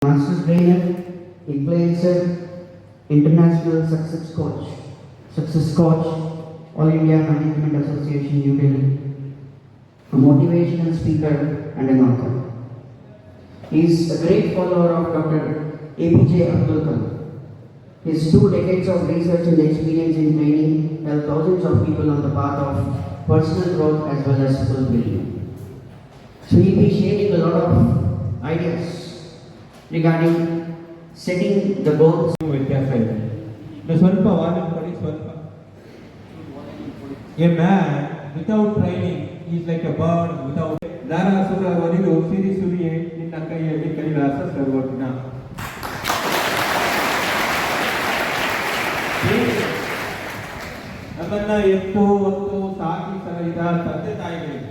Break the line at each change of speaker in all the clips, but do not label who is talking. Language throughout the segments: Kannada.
Master's trainer, influencer, international success coach, All India Management Association, New Delhi, a motivational speaker and an author. He is a great follower of Dr. APJ Abdul Kalam. His 2 decades of research and experience in training help thousands of people on the path of personal growth as well as fulfillment. So he will be sharing a lot of ideas regarding setting the goals.
A man without training is like a bird without. Narasura Vanidu Siri Suriye in Nakaya Kailasa Sarvatina. ನಮ್ಮನ್ನ ಎತ್ತು ಹೊತ್ತು ಸಾಕಿ ಸಲಹಿದ ತಂದೆ ತಾಯಿಗಳಿಗೆ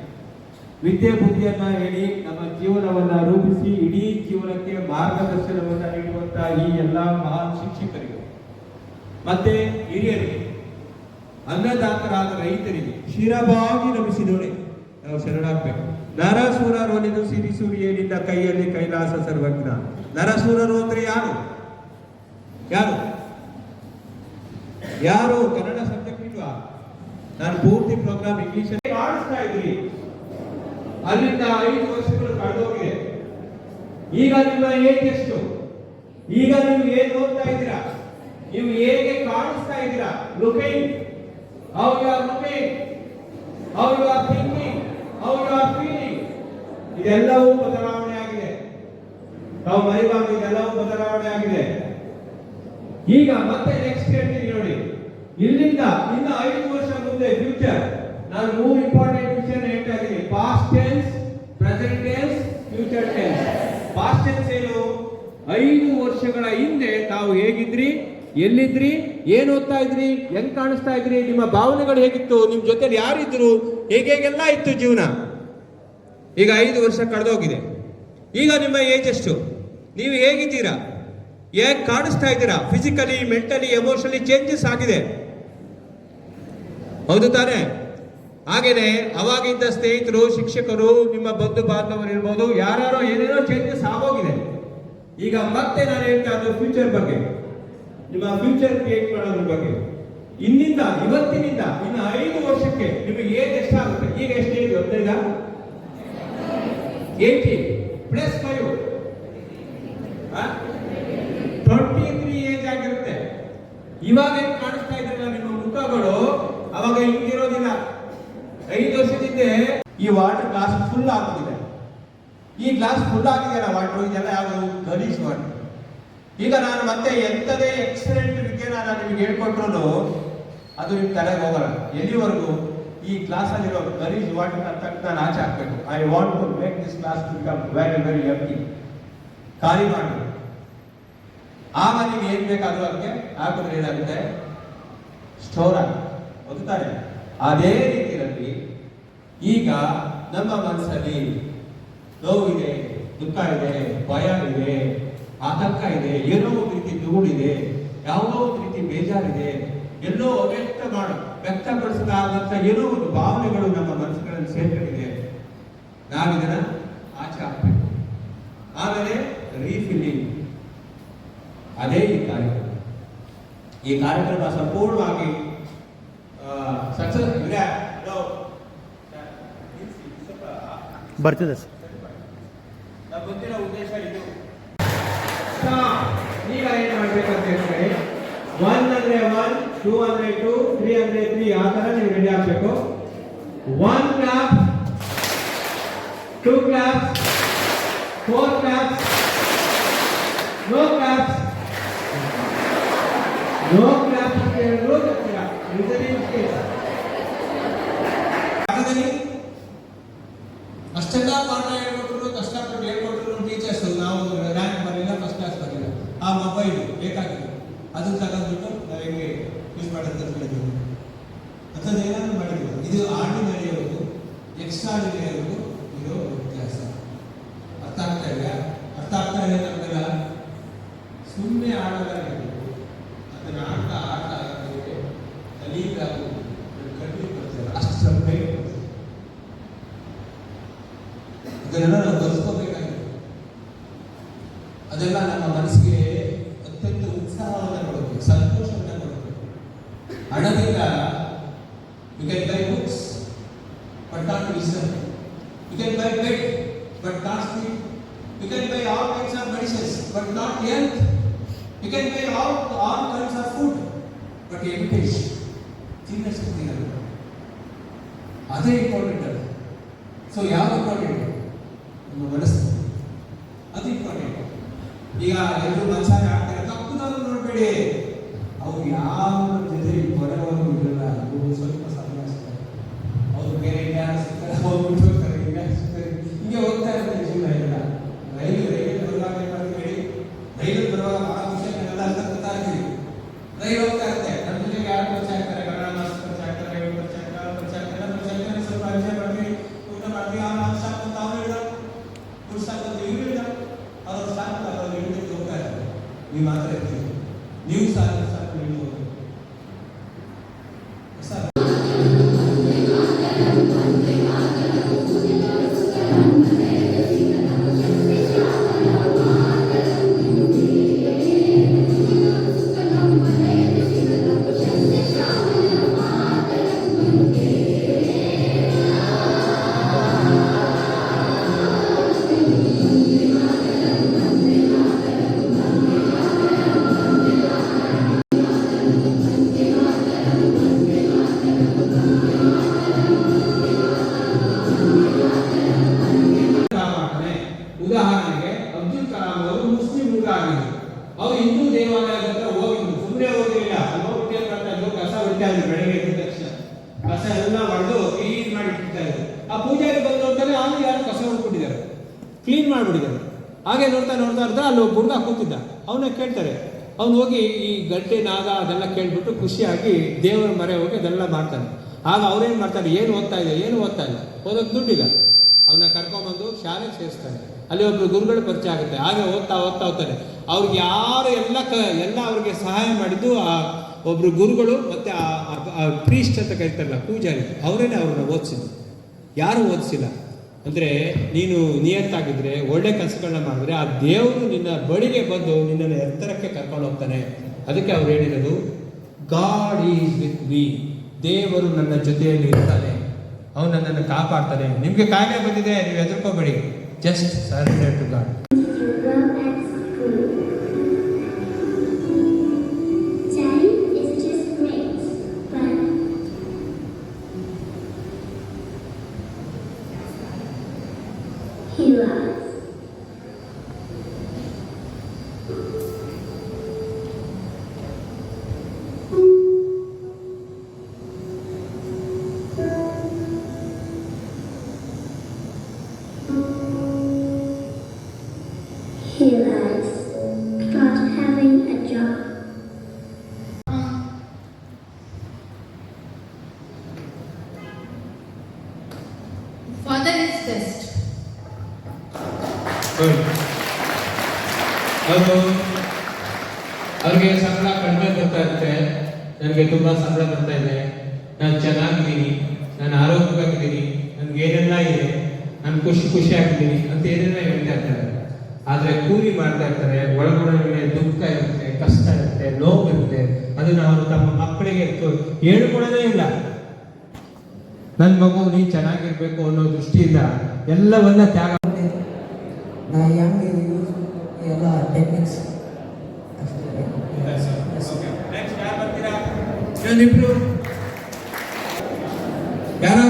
ವಿದ್ಯೆ ಬುದ್ಧಿಯನ್ನ ಹೇಳಿ ನಮ್ಮ ಜೀವನವನ್ನ ರೂಪಿಸಿ ಇಡೀ ಜೀವನಕ್ಕೆ ಮಾರ್ಗದರ್ಶನವನ್ನ ನೀಡುವಂತಹ ಈ ಎಲ್ಲಾ ಮಹಾನ್ ಶಿಕ್ಷಕರಿಗೆ ಮತ್ತೆ ಹಿರಿಯರಿಗೆ ಅನ್ನದಾತರಾದ ರೈತರಿಗೆ ಶಿರಬಾಗಿ ನಮಿಸಿದೋಣೆ ನಾವು ಶರಣಾಗಬೇಕು. ನರಸೂರರು ಒಲಿದು ಸಿರಿ ಸೂರ್ಯನಿಂದ ಕೈಯಲ್ಲಿ ಕೈಲಾಸ ಸರ್ವಜ್ಞ. ನರಸೂರರು ಅಂದ್ರೆ ಯಾರು ಯಾರು ಯಾರು ಕನ್ನಡ ಸಬ್ಜೆಕ್ಟ್ ಇಲ್ವಾ? ನಾನು ಪೂರ್ತಿ ಪ್ರೋಗ್ರಾಮ್ ಇಂಗ್ಲಿಷ್ ಮಾಡಿಸ್ತಾ ಇದ್ರಿ. ಅಲ್ಲಿಂದ 5 ವರ್ಷಗಳು ಕಳೆದೋಗಿದೆ. ಈಗ ನಿಮ್ಮ ಏಜ್ ಎಷ್ಟು? ಈಗ ನೀವು ಏನ್ ಓದ್ತಾ ಇದ್ದೀರಾ? ನೀವು ಹೇಗೆ ಕಾಣಿಸ್ತಾ ಇದ್ದೀರಾ? Looking, how you are looking, how you are thinking, how you are feeling, ಇದೆಲ್ಲವೂ ಬದಲಾವಣೆ ಆಗಿದೆ. ನಾವು ಮರಿಬಾರ್ದು, ಇದೆಲ್ಲವೂ ಬದಲಾವಣೆ ಆಗಿದೆ. ಈಗ ಮತ್ತೆ ನೆಕ್ಸ್ಟ್ ಹೇಳ್ತೀನಿ ನೋಡಿ, ಇಲ್ಲಿಂದ ಇನ್ನು 5 ವರ್ಷ ಮುಂದೆ ಫ್ಯೂಚರ್. ನಾನು 3 ಇಂಪಾರ್ಟೆಂಟ್ ವಿಷಯನ ಹೇಳ್ತಾ ಇದ್ದೀನಿ. Past tense, present tense, future tense. Past tense ಏನು? 5 ವರ್ಷಗಳ ಹಿಂದೆ ತಾವು ಹೇಗಿದ್ರಿ, ಎಲ್ಲಿದ್ರಿ, ಏನ್ ಓದ್ತಾ ಇದ್ರಿ, ಹೆಂಗ್ ಕಾಣಿಸ್ತಾ ಇದ್ರಿ, ನಿಮ್ಮ ಭಾವನೆಗಳು ಹೇಗಿತ್ತು, ನಿಮ್ ಜೊತೆಲಿ ಯಾರಿದ್ರು, ಹೇಗೆಲ್ಲ ಇತ್ತು ಜೀವನ. ಈಗ 5 ವರ್ಷ ಕಳೆದೋಗಿದೆ. ಈಗ ನಿಮ್ಮ ಏಜ್ ಎಷ್ಟು? ನೀವು ಹೇಗಿದ್ದೀರಾ, ಹೇಗೆ ಕಾಣಿಸ್ತಾ ಇದ್ದೀರಾ? ಫಿಸಿಕಲಿ, ಮೆಂಟಲಿ, ಎಮೋಷನಲಿ ಚೇಂಜಸ್ ಆಗಿದೆ, ಹೌದು ತಾನೆ? ಹಾಗೇನೆ ಅವಾಗಿದ್ದ ಸ್ನೇಹಿತರು, ಶಿಕ್ಷಕರು, ನಿಮ್ಮ ಬಂಧು ಬಾಂಧವರು ಇರ್ಬೋದು, ಯಾರ್ಯಾರೋ ಏನೇನೋ ಚೇಂಜಸ್ ಆಗೋಗಿದೆ. ಈಗ ಮತ್ತೆ ನಾನು ಹೇಳ್ತಾ ಇದ್ದು ಫ್ಯೂಚರ್ ಬಗ್ಗೆ, ನಿಮ್ಮ ಫ್ಯೂಚರ್ ಕ್ರಿಯೇಟ್ ಮಾಡೋದ್ರ ಬಗ್ಗೆ. ಇನ್ನಿಂದ ಇವತ್ತಿನಿಂದ ಇನ್ನು 5 ವರ್ಷಕ್ಕೆ ನಿಮಗೆ ಏಜ್ ಎಷ್ಟಾಗುತ್ತೆ? ಈಗ ಎಷ್ಟು ಏಜ್? 15, 80 ಪ್ಲಸ್ 5 23 ಏಜ್ ಆಗಿರುತ್ತೆ. ಇವಾಗ ಏನ್ ಕಾಣಿಸ್ತಾ ಇದ್ರಲ್ಲ ನಿಮ್ಮ ಮುಖಗಳು, ಅವಾಗ ಹಿಂಗಿರೋದಿಲ್ಲ. 5 ವರ್ಷದಿಂದ ಈ ವಾಟರ್ ಗ್ಲಾಸ್ ಫುಲ್ ಆಗೋಗಿದೆ. ಈ ಗ್ಲಾಸ್ ಫುಲ್ ಆಗಿದೆಯಲ್ಲ ವಾಟರ್, ಇದೆಲ್ಲ ಯಾವುದು ಗಲೀಜ್ ವಾಟರ್. ಈಗ ನಾನು ಮತ್ತೆ ಎಂಥದೇ ಎಕ್ಸಲೆಂಟ್ ವಿದ್ಯೆ ನಾನು ನಿಮಗೆ ಹೇಳ್ಕೊಟ್ರು ಅದು ನಿಮ್ ತಲೆಗೆ ಹೋಗಲ್ಲ. ಎಲ್ಲಿವರೆಗೂ ಈ ಗ್ಲಾಸ್ ಅಲ್ಲಿರೋ ಗಲೀಜ್ ವಾಟರ್ ನಾನು ಆಚೆ ಹಾಕ್ಬೇಕು. I want to make this glass to become very very empty. ಖಾಲಿ ಮಾಡಿ ಆಗ ನೀವು ಏನ್ ಬೇಕಾದ್ರೂ ಅದಕ್ಕೆ ಹಾಕಿದ್ರೆ ಏನಾಗುತ್ತೆ? ಸ್ಟೋರ್ ಆಗುತ್ತೆ, ಗೊತ್ತಾರೆ? ಅದೇ ರೀತಿಯಲ್ಲಿ ಈಗ ನಮ್ಮ ಮನಸ್ಸಲ್ಲಿ ನೋವಿದೆ, ದುಃಖ ಇದೆ, ಭಯ ಇದೆ, ಆತಂಕ ಇದೆ, ಏನೋ ಒಂದು ರೀತಿ ದುಗುಡಿದೆ, ಯಾವುದೋ ಒಂದು ರೀತಿ ಬೇಜಾರಿದೆ, ಎಲ್ಲೋ ವ್ಯಕ್ತಪಡಿಸಲಾದಂತ ಏನೋ ಒಂದು ಭಾವನೆಗಳು ನಮ್ಮ ಮನಸ್ಸುಗಳಲ್ಲಿ ಸೇರ್ಕೊಂಡಿದೆ. ನಾವಿದನ್ನ ಆಚೆ ಹಾಕ್ಬೇಕು. ಆಮೇಲೆ ರೀಫಿಲ್ಲಿಂಗ್, ಅದೇ ಈ ಕಾರ್ಯಕ್ರಮ. ಈ ಕಾರ್ಯಕ್ರಮ ಸಂಪೂರ್ಣವಾಗಿ ಸಕ್ಸಸ್
ಬರ್ತದೆ ಸರ್.
ನಾವು ಗೊತ್ತಿರೋ ಉದ್ದೇಶ ಇದು. ಈಗ ಏನ್ ಮಾಡ್ಬೇಕಂತ ಹೇಳ್ತಾರೆ, 1 ಅಂದ್ರೆ 1, 2 ಅಂದ್ರೆ 2, 3 ಅಂದ್ರೆ 3, ಆ ತರ ನೀವು ರೆಡಿ ಆಗ್ಬೇಕು. 1 clap, 2 claps, 4 claps, no claps, no claps ಅಂತ ಹೇಳಿದ್ರು ಅಷ್ಟೆಲ್ಲ ಪಾಠ ಹೇಳ್ಕೊಟ್ರು, ಕಷ್ಟಪಟ್ಟು ಹೇಳ್ಕೊಟ್ರು ಟೀಚರ್ಸ್. ನಾವು ರ್ಯಾಂಕ್ ಬರಲಿಲ್ಲ, ಫಸ್ಟ್ ಕ್ಲಾಸ್ ಬರಲಿಲ್ಲ. ಆ ಮೊಬೈಲ್ ಬೇಕಾಗಿತ್ತು, ಅದನ್ನ ತಗೊಂಡ್ಬಿಟ್ಟು ನಾವು ಹೆಂಗೆ ಯೂಸ್ ಮಾಡೋದು ಕಲಿತೀವಿ. ಅಂಥದ್ದು ಏನಾದ್ರು ಮಾಡಿದ್ವಿ. ಇದು ಆರ್ಡಿನರಿ ಅವ್ರಿಗೂ ಎಕ್ಸ್ಟ್ರಾರ್ಡಿನರಿ ಅವ್ರಿಗೂ ಇರೋ ವ್ಯತ್ಯಾಸ. ಅರ್ಥ ಆಗ್ತಾ ಇದೆಯಾ? ಅರ್ಥ ಆಗ್ತಾ ಇದೆ ನಮಗೆಲ್ಲ. ಸುಮ್ಮನೆ ಆಡೋದಾಗಿರ್ಬೇಕು, ಅದನ್ನ ಆಡ್ತಾ ಆಡ್ತಾ ಕಲೀಲಾಗು ಕಟ್ಟಿ ಬರ್ತಾರೆ, ಅಷ್ಟು ಸ್ವಲ್ಪ ಇದನ್ನೆಲ್ಲ ನಾವು ಕಲಿಸ್ಕೋಬೇಕಾಗಿದೆ. ಅದೆಲ್ಲ ನಮ್ಮ ಮನಸ್ಸಿಗೆ ಅತ್ಯಂತ ಉತ್ಸಾಹವನ್ನು ಕೊಡುತ್ತೆ, ಸಂತೋಷವನ್ನು ಕೊಡುತ್ತೆ. ಹಣದಿಂದ you can buy books but not wisdom, you can buy bed but not sleep, you can buy all kinds of medicines but not health, you can buy all kinds of food but education ತಿನ್ನಷ್ಟು ತಿನ್ನಲ್ಲ. ಅದೇ ಇಂಪಾರ್ಟೆಂಟ್ ಅದು. ಸೊ ಯಾವುದು ಇಂಪಾರ್ಟೆಂಟ್? ನಮ್ಮ ಮನಸ್ಸು, ಅದು ಇಂಪಾರ್ಟೆಂಟ್. ಈಗ ಎಲ್ಲರೂ ಮನುಷ್ಯ ಆಗ್ತಾರೆ, ತಪ್ಪುದನ್ನು ನೋಡಬೇಡಿ, ಅವ್ರು ಯಾವ ಜೊತೆ ಬರೋವರೆಗೂ ಇರಲ್ಲ, ಅವರು ಸ್ವಲ್ಪ ಸಮಯ ಅಷ್ಟೇ, ಅವ್ರು ಬೇರೆ ಜ್ಞಾನ ಸಿಗ್ತಾರೆ, ಅವ್ರು ಬಿಟ್ಟು ಹೋಗ್ತಾರೆ, ಜ್ಞಾನ ಸಿಗ್ತಾರೆ, ಹಿಂಗೆ ಹೋಗ್ತಾ ಇರ್ತಾರೆ ಜೀವನ ಎಲ್ಲ. ರೈಲು ಬರುವಾಗ ಏನು ಮಾಡ್ತೀವಿ, ರೈಲು ಬರುವಾಗ ಭಾಳ ವಿಷಯಗಳೆಲ್ಲ ಅಂತ ಗೊತ್ತಾ ಇರ್ತೀವಿ. ರೈಲು ಹೋಗ್ತಾ ಇರುತ್ತೆ, ನಮ್ಮ ಜೊತೆಗೆ ಯಾರು ಪರಿಚಯ ಆಗ್ತಾರೆ, ಕನ್ನಡ ಮಾಸ್ಟರ್ ಪರಿಚಯ ಆಗ್ತಾರೆ, ಪರಿಚಯ ಆಗ್ತಾರೆ, ಪರಿಚಯ ಆಗ್ತಾರೆ, ಪರಿಚಯ ಆಗ್ತಾರೆ, ಸ್ವಲ್ಪ ಪರಿಚಯ ಮಾಡ್ತೀವಿ, ಊಟ ಮಾಡ್ತೀವಿ, ಅವ್ನು ಸ್ಟಾಪ್ ಅಂತ ಅವ್ನು ಹೇಳಿದ, ಇವ್ರು ಸ್ಟಾಪ್ ಅಂತ ಇವ್ರು ಹೇಳಿದ, ಅವ್ರು ಸ್ಟಾಪ್ ಅಂತ ಅವ್ರು ಹೇಳಿದ್ದು ಹೋಗ್ತಾ ಇರ್ತಾರೆ. ನೀವು ಮಾತ್ರ ಇರ್ತೀವಿ, ನೀವು ಸಾಕು ಸಾಕು ಹೇಳಿದ್ದು ಹೋಗ್ತೀವಿ ಸರ್. ಉದಾಹರಣೆಗೆ ಅಬ್ದುಲ್ ಕಲಾಂ ಅವರು ಮುಸ್ಲಿಂ ಹುಡುಗ ಆಗಿದ್ರು, ಅವರು ಹಿಂದೂ ದೇವಾಲಯದ ಹತ್ರ ಹೋಗಿದ್ರು, ಸುಮ್ಮನೆ ಹೋಗಿರಲಿಲ್ಲ, ಹೋಗ್ಬಿಟ್ಟು ಕಸ ಹೊಡಿತಾ ಇದ್ರು, ಬೆಳಗ್ಗೆ ಎದ್ದ ತಕ್ಷಣ ಕಸ ಎಲ್ಲ ಹೊಡೆದು ಕ್ಲೀನ್ ಮಾಡಿ ಇಟ್ಟಿರ್ತಾ ಇದ್ರು. ಆ ಪೂಜಾರಿ ಬಂದು ನೋಡ್ತಾರೆ, ಆಮೇಲೆ ಯಾರು ಕಸ ಹೊಡ್ಬಿಟ್ಟಿದ್ದಾರೆ, ಕ್ಲೀನ್ ಮಾಡಿಬಿಟ್ಟಿದ್ದಾರೆ. ಹಾಗೆ ನೋಡ್ತಾ ನೋಡ್ತಾ ಇರ್ತಾರೆ, ಅಲ್ಲಿ ಒಬ್ಬ ಹುಡುಗ ಕೂತಿದ್ದ, ಅವನ್ನ ಕೇಳ್ತಾರೆ, ಅವ್ನು ಹೋಗಿ ಈ ಗಂಟೆ ನಾಗ ಅದೆಲ್ಲ ಕೇಳ್ಬಿಟ್ಟು ಖುಷಿಯಾಗಿ ದೇವರ ಮರೆ ಹೋಗಿ ಅದೆಲ್ಲ ಮಾಡ್ತಾನೆ. ಆಗ ಅವ್ರೇನು ಮಾಡ್ತಾರೆ, ಏನು ಓದ್ತಾ ಇದೆ, ಏನು ಓದ್ತಾ ಇಲ್ಲ, ಓದೋಕ್ಕೆ ದುಡ್ಡಿಲ್ಲ, ಅವನ್ನ ಕರ್ಕೊಂಡ್ಬಂದು ಶಾಲೆಗೆ ಸೇರಿಸ್ತಾನೆ. ಅಲ್ಲಿ ಒಬ್ರು ಗುರುಗಳು ಪರಿಚಯ ಆಗುತ್ತೆ, ಹಾಗೆ ಓದ್ತಾ ಹೋಗ್ತಾನೆ. ಅವ್ರಿಗೆ ಯಾರು ಎಲ್ಲ ಅವ್ರಿಗೆ ಸಹಾಯ ಮಾಡಿದ್ದು ಆ ಒಬ್ರು ಗುರುಗಳು ಮತ್ತು ಆ ಪ್ರೀಸ್ಟ್ ಅಂತ ಕರೀತಾರಲ್ಲ, ಪೂಜಾರಿ, ಅವರೇನೆ ಅವ್ರನ್ನ ಓದಿಸಿದ್ದು, ಯಾರು ಓದಿಸಿಲ್ಲ. ಅಂದರೆ ನೀನು ನಿಯತ್ತಾಗಿದ್ದರೆ, ಒಳ್ಳೆ ಕೆಲಸಗಳನ್ನ ಮಾಡಿದ್ರೆ ಆ ದೇವರು ನಿನ್ನ ಬಳಿಗೆ ಬಂದು ನಿನ್ನನ್ನು ಎತ್ತರಕ್ಕೆ ಕರ್ಕೊಂಡು ಹೋಗ್ತಾನೆ. ಅದಕ್ಕೆ ಅವ್ರು ಹೇಳಿರೋದು, ಗಾಡ್ ಈಸ್ ವಿತ್ ಮೀ, ದೇವರು ನನ್ನ ಜೊತೆಯಲ್ಲಿ ಇರ್ತಾನೆ, ಅವನು ನನ್ನನ್ನು ಕಾಪಾಡ್ತಾನೆ. ನಿಮಗೆ ಕಾಯಿಲೆ ಬಂದಿದೆ, ನೀವು ಹೆದರ್ಕೋಬೇಡಿ, just surrender to God.
He likes not having a job.
Father is best.
ಅವ್ರಿಗೆ ಸಂಬಳ ಕಡಿಮೆ ಬರ್ತಾ ಇರುತ್ತೆ, ನನಗೆ ತುಂಬಾ ಸಂಬಳ ಬರ್ತಾ ಇದೆ, ನಾನು ಚೆನ್ನಾಗಿದ್ದೀನಿ, ನಾನು ಆರೋಗ್ಯವಾಗಿದ್ದೀನಿ, ನನ್ಗೆ ಏನೆಲ್ಲ ಇದೆ, ನಾನು ಖುಷಿಯಾಗಿದ್ದೀನಿ ಅಂತ ಏನೆಲ್ಲ ಹೇಳ್ತಾ ಇರ್ತಾರೆ. ಆದರೆ ಕೂಲಿ ಮಾಡ್ತಾ ಇರ್ತಾರೆ, ಒಳಗೊಳಗೆ ದುಃಖ ಇರುತ್ತೆ, ಕಷ್ಟ ಇರುತ್ತೆ, ನೋವು ಇರುತ್ತೆ. ಅದನ್ನು ಅವರು ತಮ್ಮ ಮಕ್ಕಳಿಗೆ ಹೇಳ್ಕೊಡೋದೇ ಇಲ್ಲ. ನನ್ನ ಮಗು ನೀ ಚೆನ್ನಾಗಿರ್ಬೇಕು ಅನ್ನೋ ದೃಷ್ಟಿಯಿಂದ ಎಲ್ಲವನ್ನ ತ್ಯಾಗ.
ನಾ ಹೆಂಗೆ ಯೂಸ್ ಎಲ್ಲ ಟೆಕ್ನಿಕ್ಸ್
ಇನ್ನೊಂದಿಬ್ರು ಯಾರು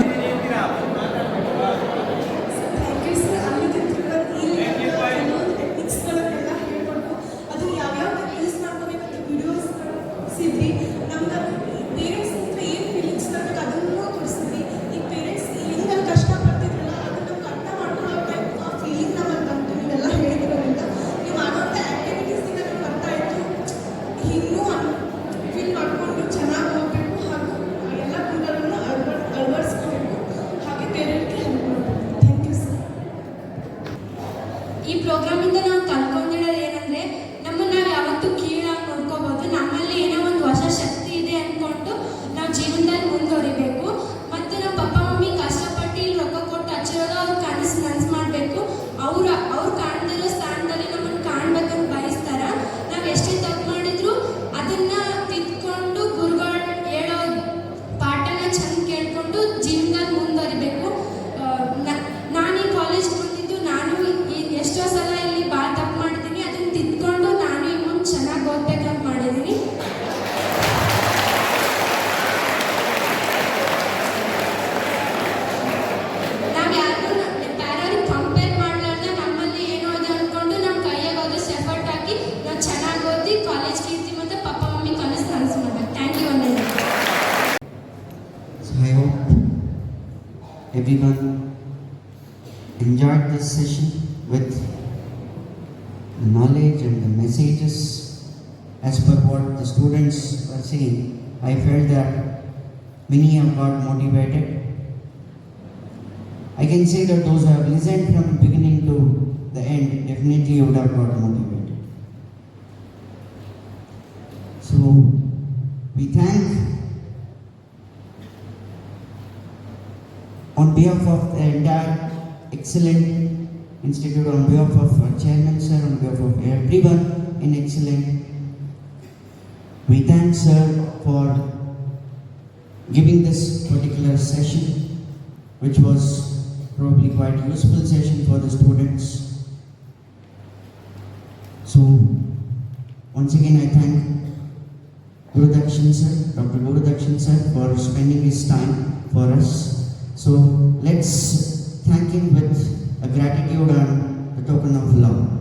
ಚೆನ್ನಾಗಿ ಹೋಗ್ಬೇಕು ಹಾಗೂ ಎಲ್ಲ ಗುಣಗಳನ್ನು ಅಳವಡಿಸ್ಕೋಬೇಕು.
everyone enjoyed this session with the knowledge and the messages as per what the students were saying. I felt that many have got motivated. I can say that those who have listened from the beginning to the end definitely would have got motivated. So we thank on behalf of the entire excellent institute, on behalf of our chairman sir, on behalf of everyone in excellent, we thank sir for giving this particular session, which was probably quite useful session for the students. So once again I thank Guru Dakshin sir, Dr. Guru Dakshin sir, for spending his time for us. So let's thank him with a gratitude and a token of love.